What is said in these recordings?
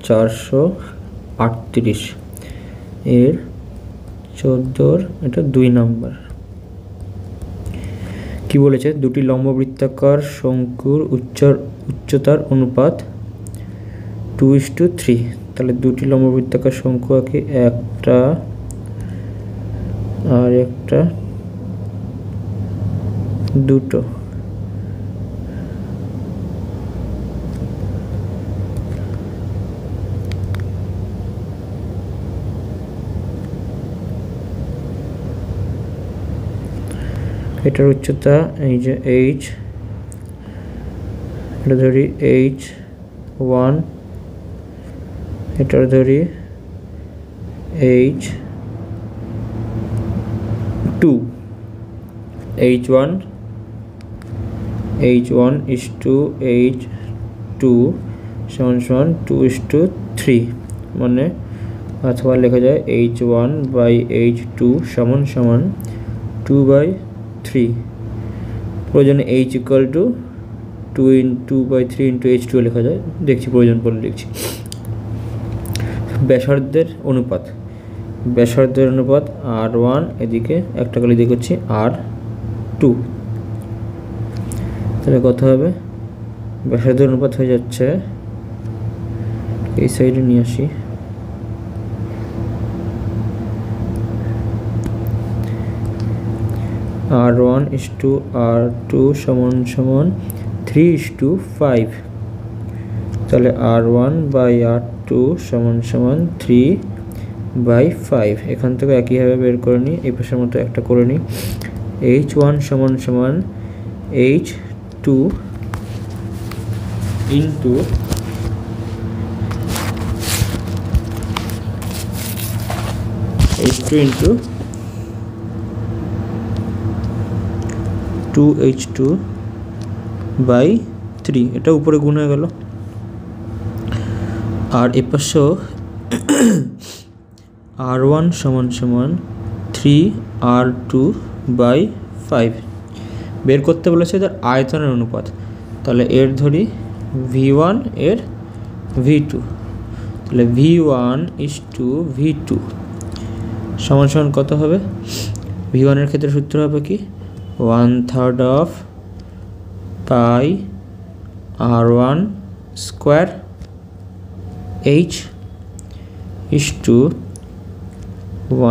438 এর 14 এটা 2 নাম্বার। কি বলেছে? দুটি লম্ববৃত্তাকার শঙ্কুর উচ্চতার অনুপাত 2:3। তাহলে দুটি লম্ববৃত্তাকার শঙ্কু আঁকি, একটা আর একটা, দুটো। এটার উচ্চতা এই যে h, এটা ধরি h1, এটার ধরি h2, h1 is to h2 সমান 2:3, মানে অথবা লেখা যায় h1/h2 সমান 2/3। প্রয়োজনে h equal to 2/3 into h2 লেখা যায়, দেখছি প্রয়োজন পড়লে লিখছি। ব্যাসার্ধের অনুপাত r1, এদিকে একটা কালি দিয়ে করছি r2। তাহলে কত হবে? ব্যাসার্ধের অনুপাত হয়ে যাচ্ছে, এই সাইডে নিয়ে আসি, r1 is to r2 সমান 3:5। তাহলে r1/r2 সমান 3/5। এখান থেকে একইভাবে বের করে নিই, এই পাশের মতো একটা করে নিই। h1 সমান h2 into h2/3, এটা উপরে গুণ হয়ে গেল। আর এ পাশেও r1 সমান 3r2/5 বের করতে বলেছে তার আয়তনের অনুপাত। তাহলে এর ধরি v1, এর v2। তাহলে v1 is to v2 সমান কত হবে? v1 এর ক্ষেত্রে সূত্র হবে কি? 1/3 of pi r1 square h is to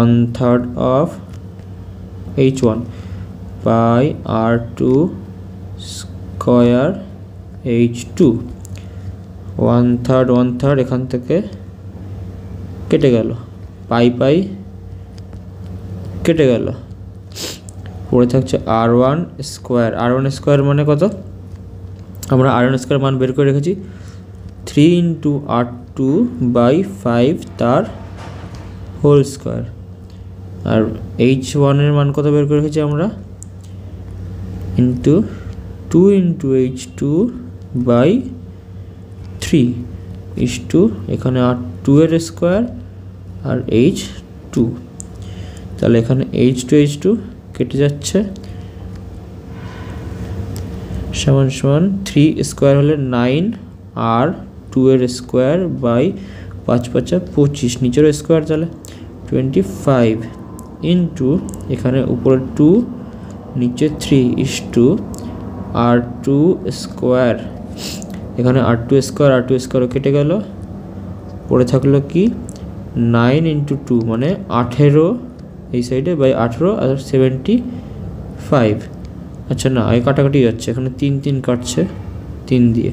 1/3 of h1 pi r2 square h2। 1/3 এখান থেকে কেটে গেল, পাই কেটে গেল, পড়ে থাকছে r1 স্কোয়ার মানে কত? আমরা r1 স্কোয়ার মান বের করে রেখেছি, 3 into r2/5 তার হোল স্কোয়ার। আর h1 এর মান কত বের করে রেখেছি আমরা? Into 2 into h2/3 is to এখানে r2 এর স্কোয়ার আর h2। তাহলে এখানে h2 কেটে যাচ্ছে, সমান 3 স্কোয়ার হলে 9 আর 2 এর স্কোয়ার বাই 5×5 = 25, নিচের স্কোয়ার তাহলে 25 ইন্টু এখানে উপরে 2 নিচে 3 is to r2 স্কোয়ার। এখানে r2 স্কোয়ার কেটে গেল, পড়ে থাকলো কি 9 into 2 মানে 18 এই সাইডে বাই 18 আর 75। আচ্ছা না, এই কাটাকাটি যাচ্ছে, এখানে 3 কাটছে 3 দিয়ে,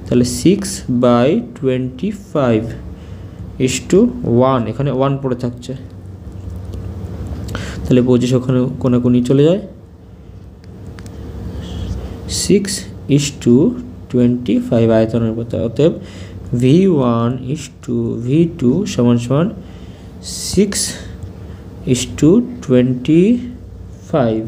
তাহলে 6/25 is to 1, এখানে 1 পড়ে থাকছে, তাহলে 25 ওখানে কোনাকুনি চলে যায়, 6:25 আয়তনের পথে। অতএব v1 is to v2 সমান 6:25।